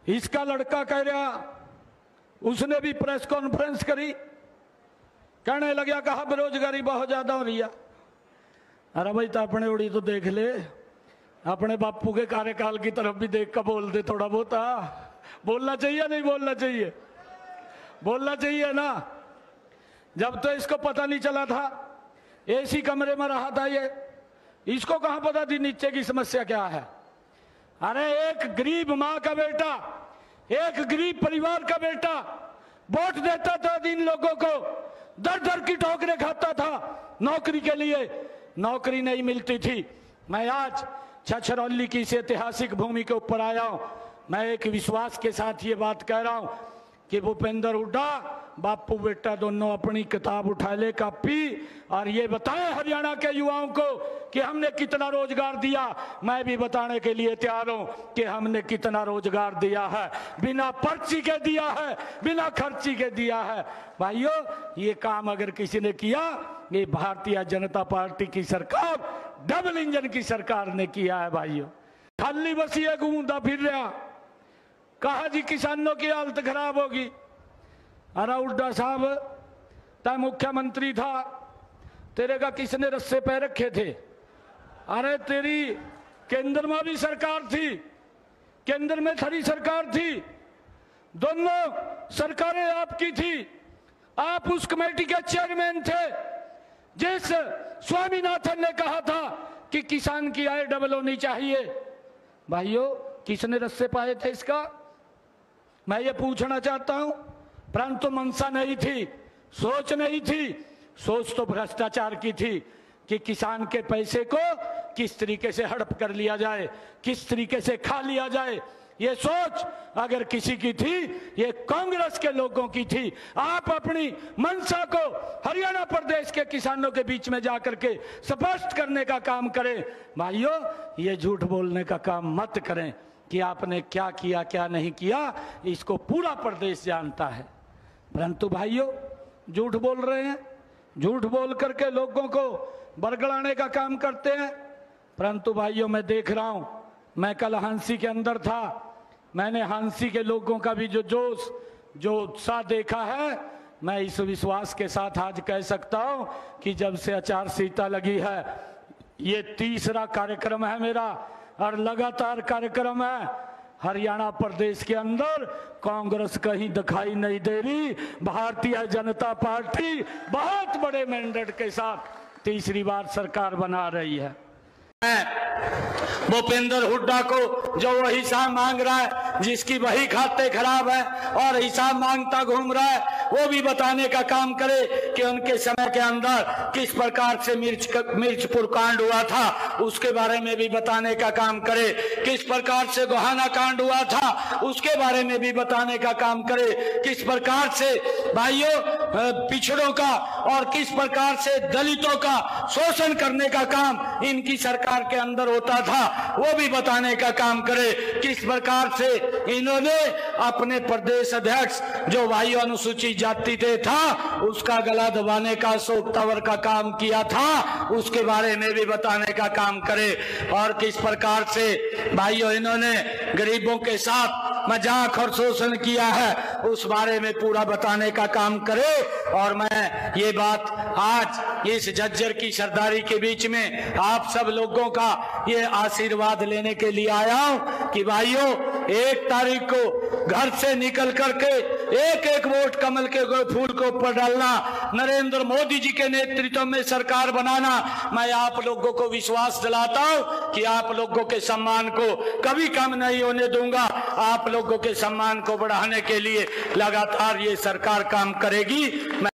इसका लड़का कह रहा, उसने भी प्रेस कॉन्फ्रेंस करी, कहने लगा कहा बेरोजगारी बहुत ज्यादा हो रही है। अरे भाई तो अपने उड़ी तो देख ले, अपने बापू के कार्यकाल की तरफ भी देख कर बोल दे थोड़ा बहुत। बोलना चाहिए नहीं बोलना चाहिए? बोलना चाहिए ना। जब तो इसको पता नहीं चला था, एसी कमरे में रहा था ये, इसको कहां पता थी नीचे की समस्या क्या है। अरे एक गरीब मां का बेटा, एक गरीब परिवार का बेटा वोट देता था, इन लोगों को दर दर की ठोकरें खाता था नौकरी के लिए, नौकरी नहीं मिलती थी। मैं आज छछरौली की इस ऐतिहासिक भूमि के ऊपर आया हूं। मैं एक विश्वास के साथ ये बात कह रहा हूं कि भूपेंद्र हुड्डा बापू बेटा दोनों अपनी किताब उठा ले, कॉपी, और ये बताएं हरियाणा के युवाओं को कि हमने कितना रोजगार दिया। मैं भी बताने के लिए तैयार हूं कि हमने कितना रोजगार दिया है, बिना पर्ची के दिया है, बिना खर्ची के दिया है। भाइयों, ये काम अगर किसी ने किया, ये भारतीय जनता पार्टी की सरकार, डबल इंजन की सरकार ने किया है। भाइयों, खाली बस ये घूमता फिर रहा, कहा जी किसानों की हालत खराब होगी। अरे हुड्डा साहब, तय मुख्यमंत्री था, तेरे का किसने रस्से पे रखे थे? अरे तेरी केंद्र में भी सरकार थी, केंद्र में खरी सरकार थी, दोनों सरकारें आपकी थी, आप उस कमेटी के चेयरमैन थे जिस स्वामीनाथन ने कहा था कि किसान की आय डबल होनी चाहिए। भाइयों, किसने रस्से पाए थे इसका? मैं ये पूछना चाहता हूं। परंतु मंशा नहीं थी, सोच नहीं थी। सोच तो भ्रष्टाचार की थी कि किसान के पैसे को किस तरीके से हड़प कर लिया जाए, किस तरीके से खा लिया जाए। ये सोच अगर किसी की थी, ये कांग्रेस के लोगों की थी। आप अपनी मंशा को हरियाणा प्रदेश के किसानों के बीच में जाकर के स्पष्ट करने का काम करें। भाइयों, ये झूठ बोलने का काम मत करें कि आपने क्या किया क्या नहीं किया, इसको पूरा प्रदेश जानता है। परंतु भाइयों, झूठ बोल रहे हैं, झूठ बोल करके लोगों को बरगलाने का काम करते हैं। परंतु भाइयों, मैं देख रहा हूं, मैं कल हांसी के अंदर था, मैंने हांसी के लोगों का भी जो जोश, जो उत्साह देखा है, मैं इस विश्वास के साथ आज कह सकता हूं कि जब से आचार संहिता लगी है, ये तीसरा कार्यक्रम है मेरा और लगातार कार्यक्रम है। हरियाणा प्रदेश के अंदर कांग्रेस कहीं दिखाई नहीं दे रही, भारतीय जनता पार्टी बहुत बड़े मैंडेट के साथ तीसरी बार सरकार बना रही है। भूपेंद्र हुड्डा को जो वो हिसाब मांग रहा है, जिसकी वही खाते खराब है और हिसाब मांगता घूम रहा है, वो भी बताने का काम करे कि उनके समय के अंदर किस प्रकार से मिर्चपुर कांड हुआ था, उसके बारे में भी बताने का काम करे। किस प्रकार से गोहाना कांड हुआ था, उसके बारे में भी बताने का काम करे। किस प्रकार से भाइयों पिछड़ों का और किस प्रकार से दलितों का शोषण करने का काम इनकी सरकार के अंदर होता था, वो भी बताने का काम करे। किस प्रकार से इन्होंने अपने प्रदेश अध्यक्ष जो भाइयों अनुसूचित जाति थे था, उसका गला दबाने का, अशोक तंवर का काम किया था, उसके बारे में भी बताने का काम करे। और किस प्रकार से भाइयों इन्होंने गरीबों के साथ मजाक और शोषण किया है, उस बारे में पूरा बताने का काम करे। और मैं ये बात आज इस झज्जर की सरदारी के बीच में आप सब लोगों का ये आशीर्वाद लेने के लिए आया हूं कि भाइयों 1 तारीख को घर से निकल करके एक एक वोट कमल के फूल के ऊपर डालना, नरेंद्र मोदी जी के नेतृत्व में सरकार बनाना। मैं आप लोगों को विश्वास दिलाता हूं कि आप लोगों के सम्मान को कभी कम नहीं होने दूंगा। आप लोगों के सम्मान को बढ़ाने के लिए लगातार ये सरकार काम करेगी।